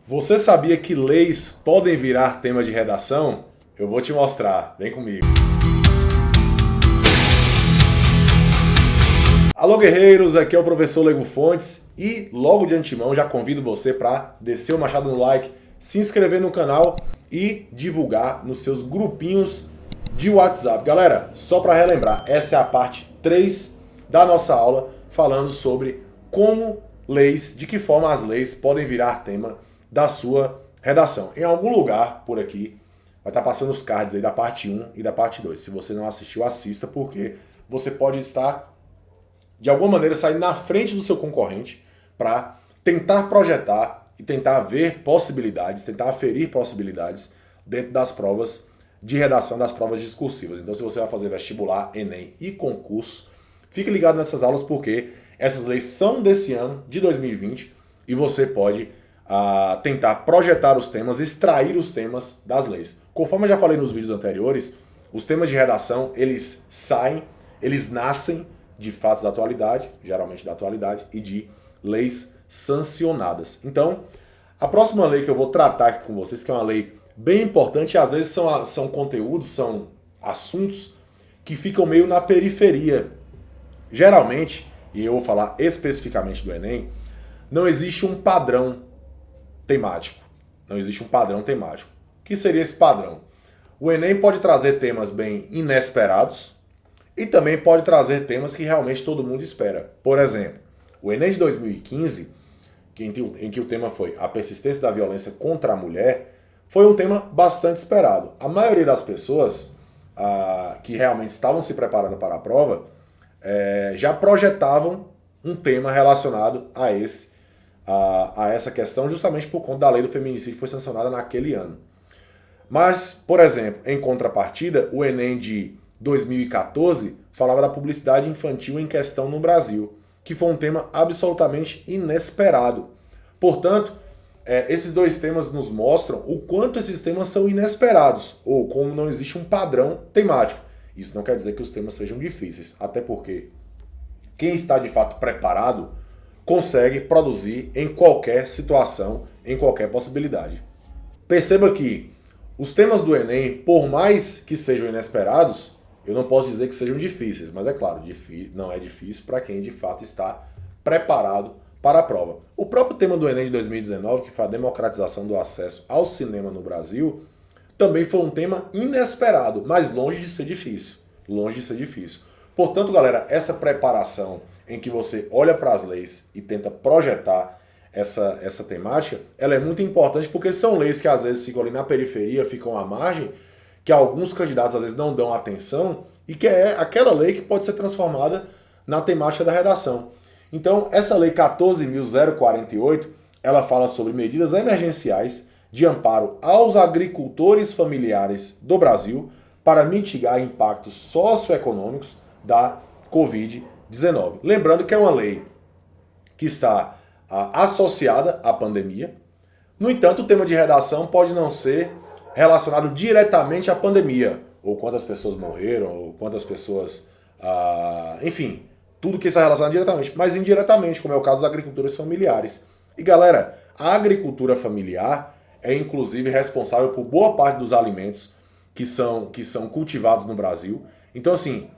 Você sabia que leis podem virar tema de redação? Eu vou te mostrar, vem comigo. Alô guerreiros, aqui é o professor Lego Fontes e logo de antemão já convido você para descer o machado no like, se inscrever no canal e divulgar nos seus grupinhos de WhatsApp. Galera, só para relembrar, essa é a parte 3 da nossa aula falando sobre como leis, de que forma as leis podem virar tema da sua redação. Em algum lugar por aqui vai estar passando os cards aí da parte 1 e da parte 2. Se você não assistiu, assista, porque você pode estar de alguma maneira saindo na frente do seu concorrente para tentar projetar e tentar ver possibilidades, tentar aferir possibilidades dentro das provas de redação, das provas discursivas. Então, se você vai fazer vestibular, Enem e concurso, fique ligado nessas aulas porque essas leis são desse ano, de 2020, e você pode tentar projetar os temas, extrair os temas das leis. Conforme eu já falei nos vídeos anteriores, os temas de redação, eles saem, eles nascem de fatos da atualidade, geralmente da atualidade, e de leis sancionadas. Então, a próxima lei que eu vou tratar aqui com vocês, que é uma lei bem importante, e às vezes são conteúdos, são assuntos que ficam meio na periferia. Geralmente, e eu vou falar especificamente do Enem, não existe um padrão temático. Não existe um padrão temático. O que seria esse padrão? O Enem pode trazer temas bem inesperados e também pode trazer temas que realmente todo mundo espera. Por exemplo, o Enem de 2015, em que o tema foi a persistência da violência contra a mulher, foi um tema bastante esperado. A maioria das pessoas que realmente estavam se preparando para a prova já projetavam um tema relacionado a essa questão, justamente por conta da lei do feminicídio que foi sancionada naquele ano. Mas, por exemplo, em contrapartida, o Enem de 2014 falava da publicidade infantil em questão no Brasil, que foi um tema absolutamente inesperado. Portanto, esses dois temas nos mostram o quanto esses temas são inesperados, ou como não existe um padrão temático. Isso não quer dizer que os temas sejam difíceis, até porque quem está de fato preparado consegue produzir em qualquer situação, em qualquer possibilidade. Perceba que os temas do Enem, por mais que sejam inesperados, eu não posso dizer que sejam difíceis, mas é claro, não é difícil para quem de fato está preparado para a prova. O próprio tema do Enem de 2019, que foi a democratização do acesso ao cinema no Brasil, também foi um tema inesperado, mas longe de ser difícil. Longe de ser difícil. Portanto, galera, essa preparação em que você olha para as leis e tenta projetar essa temática, ela é muito importante porque são leis que às vezes ficam ali na periferia, ficam à margem, que alguns candidatos às vezes não dão atenção e que é aquela lei que pode ser transformada na temática da redação. Então, essa lei 14.048, ela fala sobre medidas emergenciais de amparo aos agricultores familiares do Brasil para mitigar impactos socioeconômicos da Covid-19. Lembrando que é uma lei que está associada à pandemia. No entanto, o tema de redação pode não ser relacionado diretamente à pandemia, ou quantas pessoas morreram, ou quantas pessoas... enfim, tudo que está relacionado diretamente, mas indiretamente, como é o caso das agriculturas familiares. E galera, a agricultura familiar é inclusive responsável por boa parte dos alimentos que são cultivados no Brasil. Então, assim,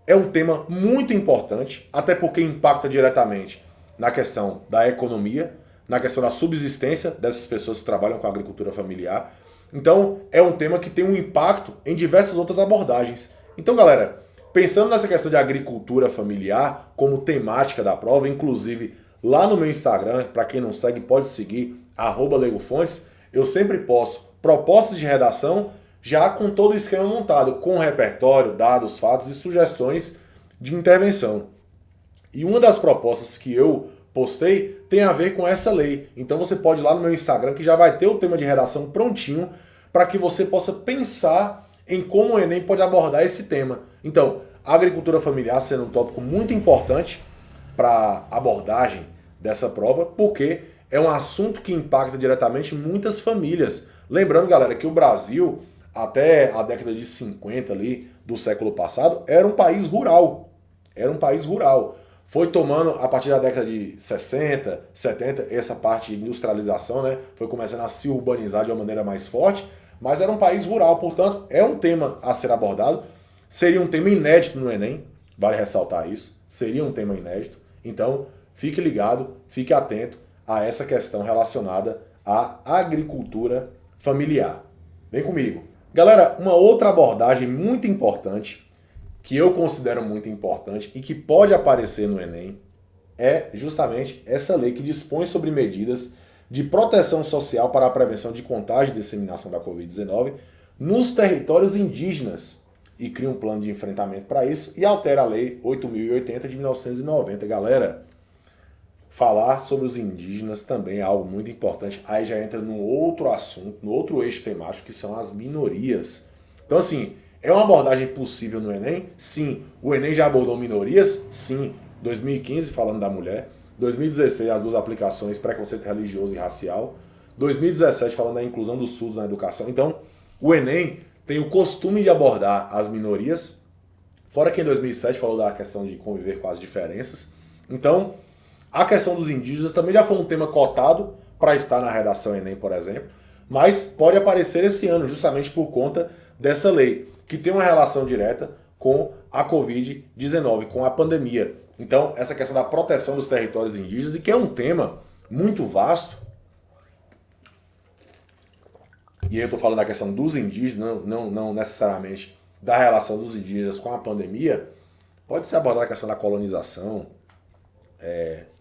é um tema muito importante, até porque impacta diretamente na questão da economia, na questão da subsistência dessas pessoas que trabalham com a agricultura familiar. Então, é um tema que tem um impacto em diversas outras abordagens. Então, galera, pensando nessa questão de agricultura familiar como temática da prova, inclusive lá no meu Instagram, para quem não segue, pode seguir, @legofontes, eu sempre posto propostas de redação já com todo o esquema montado, com repertório, dados, fatos e sugestões de intervenção. E uma das propostas que eu postei tem a ver com essa lei. Então você pode ir lá no meu Instagram, que já vai ter o tema de redação prontinho, para que você possa pensar em como o Enem pode abordar esse tema. Então, a agricultura familiar sendo um tópico muito importante para a abordagem dessa prova, porque é um assunto que impacta diretamente muitas famílias. Lembrando, galera, que o Brasil, até a década de 50 ali, do século passado, era um país rural. Era um país rural. foi tomando, a partir da década de 60, 70, essa parte de industrialização, né, foi começando a se urbanizar de uma maneira mais forte, mas era um país rural, portanto, é um tema a ser abordado. Seria um tema inédito no Enem, vale ressaltar isso, seria um tema inédito. Então, fique ligado, fique atento a essa questão relacionada à agricultura familiar. Vem comigo. Galera, uma outra abordagem muito importante, que eu considero muito importante e que pode aparecer no Enem, é justamente essa lei que dispõe sobre medidas de proteção social para a prevenção de contágio e disseminação da Covid-19 nos territórios indígenas e cria um plano de enfrentamento para isso e altera a Lei 8.080 de 1990. Galera, falar sobre os indígenas também é algo muito importante. Aí já entra num outro assunto, no outro eixo temático, que são as minorias. Então, assim, é uma abordagem possível no Enem? Sim. O Enem já abordou minorias? Sim. 2015, falando da mulher. 2016, as duas aplicações, preconceito religioso e racial. 2017, falando da inclusão dos surdos na educação. Então, o Enem tem o costume de abordar as minorias, fora que em 2007 falou da questão de conviver com as diferenças. Então, a questão dos indígenas também já foi um tema cotado para estar na redação Enem, por exemplo, mas pode aparecer esse ano justamente por conta dessa lei, que tem uma relação direta com a Covid-19, com a pandemia. Então, essa questão da proteção dos territórios indígenas, e que é um tema muito vasto, e aí eu estou falando da questão dos indígenas, não necessariamente da relação dos indígenas com a pandemia, pode ser abordada a questão da colonização,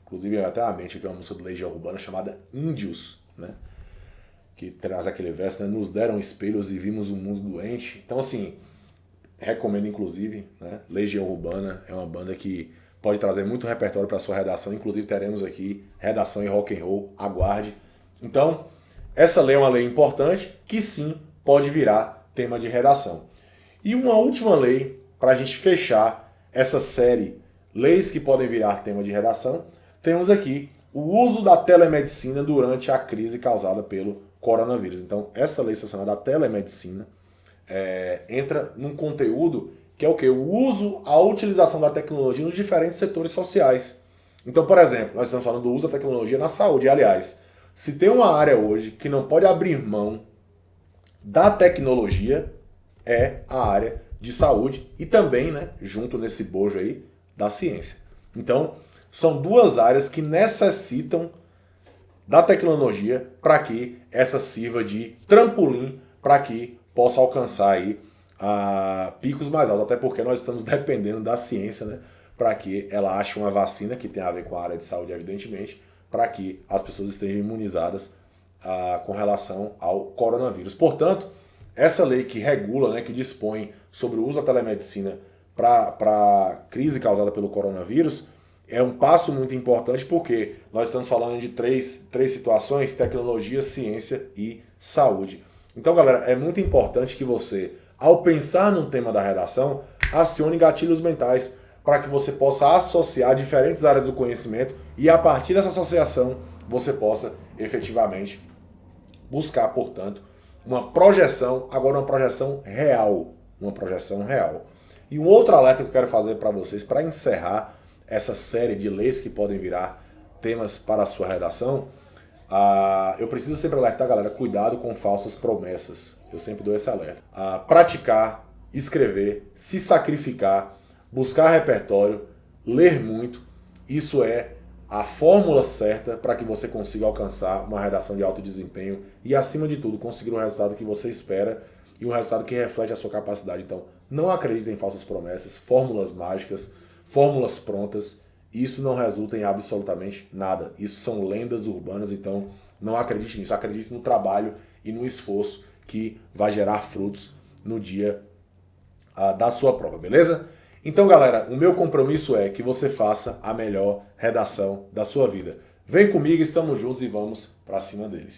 inclusive até a mente aqui uma música do Legião Urbana chamada Índios, né? Que traz aquele verso, né? Nos deram espelhos e vimos um mundo doente. Então, assim, recomendo inclusive, né? Legião Urbana é uma banda que pode trazer muito repertório para sua redação, inclusive teremos aqui redação em rock and roll, aguarde. Então, essa lei é uma lei importante que sim pode virar tema de redação. E uma última lei para a gente fechar essa série leis que podem virar tema de redação, temos aqui o uso da telemedicina durante a crise causada pelo coronavírus. Então, essa lei sancionada da telemedicina entra num conteúdo que é o quê? O uso, a utilização da tecnologia nos diferentes setores sociais. Então, por exemplo, nós estamos falando do uso da tecnologia na saúde. E, aliás, se tem uma área hoje que não pode abrir mão da tecnologia, é a área de saúde e também, né, junto nesse bojo aí, da ciência. Então, são duas áreas que necessitam da tecnologia para que essa sirva de trampolim para que possa alcançar aí picos mais altos, até porque nós estamos dependendo da ciência, né, para que ela ache uma vacina que tem a ver com a área de saúde, evidentemente, para que as pessoas estejam imunizadas com relação ao coronavírus. Portanto, essa lei que regula, né, que dispõe sobre o uso da telemedicina para a crise causada pelo coronavírus, é um passo muito importante porque nós estamos falando de três situações: tecnologia, ciência e saúde. Então, galera, é muito importante que você, ao pensar num tema da redação, acione gatilhos mentais para que você possa associar diferentes áreas do conhecimento e, a partir dessa associação, você possa efetivamente buscar, portanto, uma projeção, agora uma projeção real. Uma projeção real. E um outro alerta que eu quero fazer para vocês, para encerrar essa série de leis que podem virar temas para a sua redação, eu preciso sempre alertar, galera, cuidado com falsas promessas. Eu sempre dou esse alerta. Praticar, escrever, se sacrificar, buscar repertório, ler muito, isso é a fórmula certa para que você consiga alcançar uma redação de alto desempenho e, acima de tudo, conseguir o resultado que você espera e um resultado que reflete a sua capacidade. Então, não acredite em falsas promessas, fórmulas mágicas, fórmulas prontas. Isso não resulta em absolutamente nada. Isso são lendas urbanas, então não acredite nisso. Acredite no trabalho e no esforço que vai gerar frutos no dia da sua prova, beleza? Então, galera, o meu compromisso é que você faça a melhor redação da sua vida. Vem comigo, estamos juntos e vamos para cima deles.